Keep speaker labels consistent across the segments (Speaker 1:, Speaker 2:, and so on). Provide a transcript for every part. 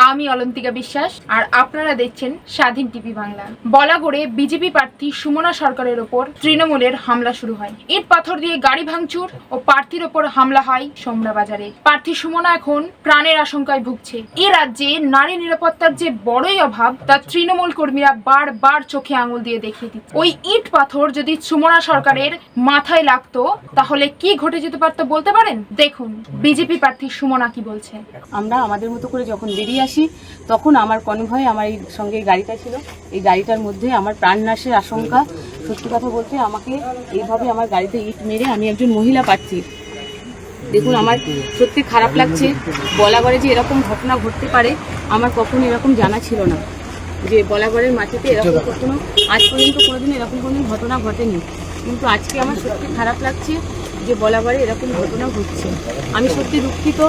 Speaker 1: আমি অলন্তিকা বিশ্বাস আর আপনারা দেখছেন স্বাধীন টিভি বাংলা। বলাগড়ে বিজেপি প্রার্থী সুমনা সরকারের ওপর তৃণমূলের হামলা শুরু হয়। ইট পাথর দিয়ে গাড়ি ভাঙচুর ও প্রার্থীর ওপর হামলা হয় সোমরা বাজারে। প্রার্থী সুমনা এখন প্রাণের আশঙ্কায় ভুগছে। এই রাজ্যে নারী নিরাপত্তার যে বড়ই অভাব তা তৃণমূল কর্মীরা বারবার চোখে আঙুল দিয়ে দেখিয়ে দিচ্ছে। ওই ইট পাথর যদি সুমনা সরকারের মাথায় লাগতো তাহলে কি ঘটে যেতে পারতো বলতে পারেন? দেখুন বিজেপি প্রার্থী সুমনা কি বলছে।
Speaker 2: আমরা আমাদের মতো করে যখন বেরিয়ে আসি তখন আমার কনভয় আমার এই সঙ্গে এই গাড়িটা ছিল, এই গাড়িটার মধ্যে আমার প্রাণনাশের আশঙ্কা। সত্যি কথা বলতে আমাকে এইভাবে আমার গাড়িতে ইট মেরে আমি একজন মহিলা প্রার্থী। দেখুন আমার সত্যি খারাপ লাগছে। বলাগড়ে যে এরকম ঘটনা ঘটতে পারে আমার কখনো এরকম জানা ছিল না, যে বলাগড়ের মাটিতে এরকম কখনো আজ পর্যন্ত কোনোদিন এরকম কোনো ঘটনা ঘটেনি। কিন্তু আজকে আমার সত্যি খারাপ লাগছে যে বলাগড়ে এরকম ঘটনা ঘটছে। আমি সত্যি দুঃখিত।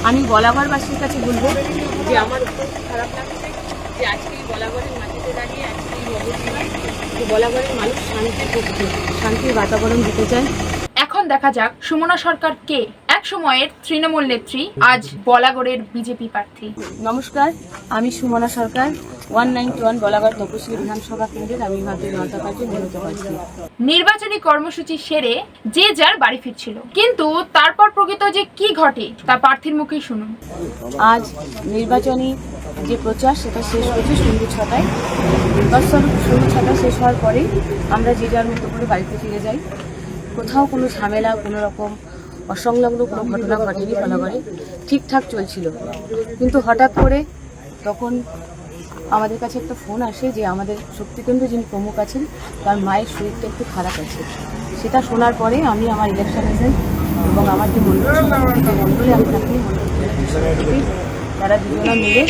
Speaker 2: আমি বলাগড়বাসীর কাছে বলবো যে আমার খুব খারাপ লাগছে যে আজকে এই বলাগড়ের মাটিতে দাঁড়িয়ে আজকে এই অবস্থা, যে বলাগড়ের মানুষ শান্তির পক্ষে, শান্তির বাতাবরণ দিতে চায়।
Speaker 1: এখন দেখা যাক সুমনা সরকার কে। এক সময়ের তৃণমূল নেত্রী, আজ বলাগড়ের বিজেপি প্রার্থী।
Speaker 2: নমস্কার, আমি সুমনা সরকার, 191 বলাগড় তপশিলি বিধানসভা কেন্দ্রের আমি ভারতীয় জনতা পার্টি মনোনীত প্রার্থী।
Speaker 1: নির্বাচনী কর্মসূচি সেরে যে যার বাড়ি ফিরছিল, কিন্তু তারপর প্রকৃত যে কি ঘটে তা প্রার্থীর মুখেই শুনুন।
Speaker 2: আজ নির্বাচনী যে প্রচার সেটা শেষ হয়েছে সন্ধ্যে 6টায়। নির্বাচন সন্ধ্যে 6টায় শেষ হওয়ার পরে আমরা যে যার মতো করে বাড়িতে ফিরে যাই। কোথাও কোনো ঝামেলা, কোনো রকম অসংলগ্ন কোনো ঘটনা ঘটেনি। বলাগড়ে ঠিকঠাক চলছিল, কিন্তু হঠাৎ করে তখন আমাদের কাছে একটা ফোন আসে যে আমাদের শক্তিকেন্দ্র যিনি প্রমুখ আছেন তার মায়ের শরীরটা একটু খারাপ আছে। সেটা শোনার পরে আমি আমার ইলেকশন এজেন্ট এবং আমার যে মণ্ডলে আমি থাকি, তারা দুজনা মিলে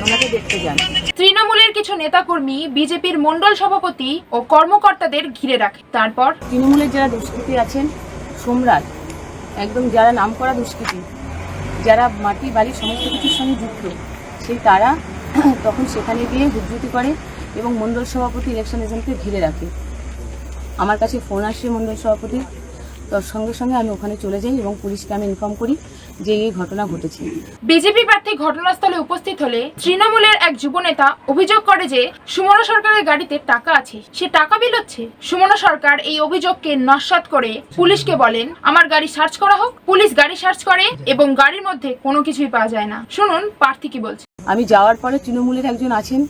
Speaker 2: ওনাকে দেখতে যান।
Speaker 1: তৃণমূলের কিছু নেতাকর্মী বিজেপির মণ্ডল সভাপতি ও কর্মকর্তাদের ঘিরে রাখে। তারপর
Speaker 2: তৃণমূলের যারা দুষ্কৃতী আছেন, সম্রাট, একদম যারা নামকরা দুষ্কৃতী, যারা মাটি বাড়ি সমস্ত কিছুর সঙ্গে যুক্ত, সেই তারা তখন সেখানে গিয়ে হুজ্জুতি করে এবং মণ্ডল সভাপতি ইলেকশন এজেন্টকে ঘিরে রাখে। আমার কাছে ফোন আসে মণ্ডল সভাপতি, তার সঙ্গে সঙ্গে আমি ওখানে চলে যাই এবং পুলিশকে আমি ইনফর্ম করি যে এই ঘটনা ঘটেছে।
Speaker 1: বিজেপি প্রার্থী ঘটনাস্থলে উপস্থিত হলে তৃণমূলের এক যুবনেতা অভিযোগ করে যে সুমনা সরকারের গাড়িতে টাকা আছে, সে টাকা বিলোচ্ছে। সুমনা সরকার এই অভিযোগকে নস্যাৎ করে পুলিশকে বলেন আমার গাড়ি সার্চ করা হোক। পুলিশ গাড়ি সার্চ করে এবং গাড়ির মধ্যে কোনো কিছুই পাওয়া যায় না। শুনুন প্রার্থী কি বলছে।
Speaker 2: আমি যাওয়ার পরে তৃণমূলের একজন আছেন,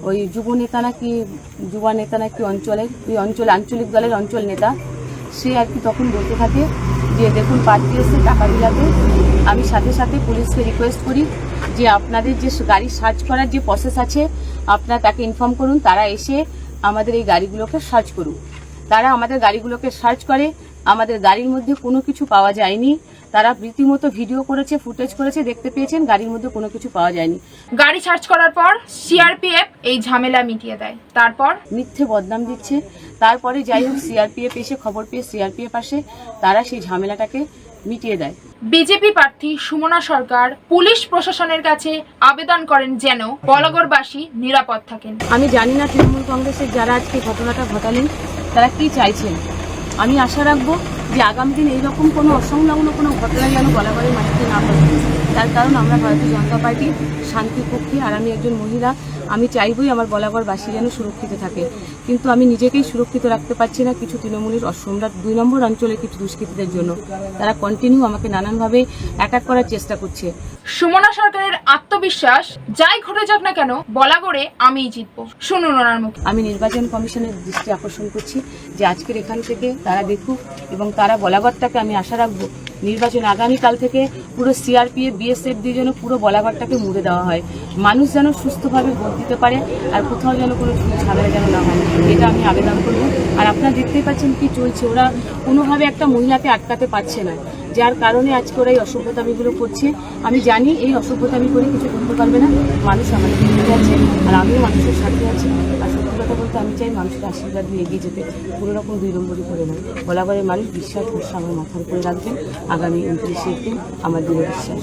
Speaker 2: ওই যুবা নেতা নাকি অঞ্চলের, ওই অঞ্চল আঞ্চলিক দলের অঞ্চল নেতা, সে আর কি তখন বলতে থাকে যে দেখুন প্রার্থী এসে টাকা বিলাতে। আমি সাথে সাথে পুলিশকে রিকোয়েস্ট করি যে আপনাদের যে গাড়ি সার্চ করার যে প্রসেস আছে আপনারা তাকে ইনফর্ম করুন, তারা এসে আমাদের এই গাড়িগুলোকে সার্চ করুন। তারা আমাদের গাড়িগুলোকে সার্চ করে, আমাদের গাড়ির মধ্যে কোনো কিছু পাওয়া যায়নি। তারা রীতিমতো ভিডিও করেছে, ফুটেজ করেছে, দেখতে পেয়েছেন গাড়ির মধ্যে কোনো কিছু পাওয়া যায়নি।
Speaker 1: গাড়ি সার্চ করার পর সিআরপিএফ এই ঝামেলা মিটিয়ে দেয়। তারপর
Speaker 2: মিথ্যে বদনাম দিচ্ছে। তারপরে যাই হোক সিআরপিএফ এসে খবর পেয়ে সিআরপিএফ আসে, তারা সেই ঝামেলাটাকে মিটিয়ে দেয়।
Speaker 1: বিজেপি প্রার্থী সুমনা সরকার পুলিশ প্রশাসনের কাছে আবেদন করেন যেন বলাগড়বাসী নিরাপদ থাকেন।
Speaker 2: আমি জানি না তৃণমূল কংগ্রেসের যারা আজকে ঘটনাটা ঘটালেন তারা কি চাইছেন। আমি আশা রাখবো যে আগামী দিন এইরকম কোনো অসংলগ্ন কোনো ঘটনা যেন বলাগড়ের মাটিতে না ঘটে। তার কারণ আমরা ভারতীয় জনতা পার্টি শান্তির পক্ষে, আর আমি একজন মহিলা। আমি চাইবই আমার বলাগড়বাসী যেন সুরক্ষিত থাকে, কিন্তু আমি নিজেকেই সুরক্ষিত রাখতে পারছি না কিছু তৃণমূলের সম্রাট 2 নম্বর অঞ্চলের কিছু দুষ্কৃতীদের জন্য। তারা কন্টিনিউ আমাকে নানানভাবে অ্যাটাক করার চেষ্টা করছে।
Speaker 1: সুমনা সরকারের আত্মবিশ্বাস, যাই ঘটে যাক না কেন বলাগড়ে আমিই জিতবো। শুনুন ওনার মুখে।
Speaker 2: আমি নির্বাচন কমিশনের দৃষ্টি আকর্ষণ করছি যে আজকের এখান থেকে তারা দেখুক এবং তারা বলাগড়টাকে, আমি আশা রাখবো নির্বাচন আগামীকাল থেকে পুরো সিআরপিএফ বিএসএফ দিয়ে যেন পুরো বলাগড়টাকে মুড়ে দেওয়া হয়। মানুষ যেন সুস্থভাবে ভোট দিতে পারে আর কোথাও যেন কোনো ঝামেলা যেন না হয়, এটা আমি আবেদন করব। আর আপনারা দেখতেই পাচ্ছেন কি চলছে, ওরা কোনোভাবে একটা মহিলাকে আটকাতে পারছে না, যার কারণে আজকে ওরা এই অসভ্যতামিগুলো করছে। আমি জানি এই অসভ্যতামি করে কিছু করতে পারবে না, মানুষ আমাদের সাথে আছে আর আমিও মানুষের সাথে আছি। আর সত্যি কথা বলতে আমি চাই মানুষকে আশীর্বাদ দিয়ে এগিয়ে যেতে, কোনো রকম 2 নম্বরই করে নয়। বলাগড়ের মানুষ বিশ্বাস ভরসা আমার মাথার উপরে রাখবেন। আগামী 29শে এপ্রিল আমার দৃঢ় বিশ্বাস।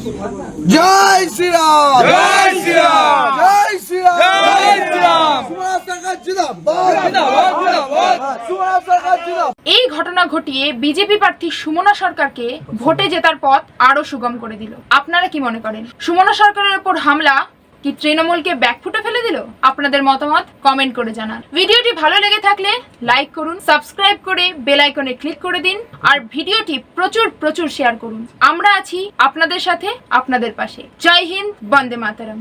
Speaker 3: জয় শ্রীরাম, জয় শ্রীরাম, জয় শ্রীরাম, জয় শ্রীরাম। সুমনা সরকার জিন্দাবাদ, জিন্দাবাদ, জিন্দাবাদ। সুমনা সরকার জিন্দাবাদ।
Speaker 1: এই ঘটনা ঘটিয়ে বিজেপি প্রার্থী সুমনা সরকারকে ভোটে জেতার পথ আরো সুগম করে দিল। আপনারা কি মনে করেন? সুমনা সরকারের উপর হামলা কি তৃণমূলকে ব্যাকফুটে ফেলে দিল? আপনাদের মতামত কমেন্ট করে জানান। ভিডিওটি ভালো লেগে থাকলে লাইক করুন, সাবস্ক্রাইব করে বেল আইকনে ক্লিক করে দিন আর ভিডিওটি প্রচুর শেয়ার করুন। আমরা আছি আপনাদের সাথে, আপনাদের পাশে। জয় হিন্দ, বন্দে মাতরম।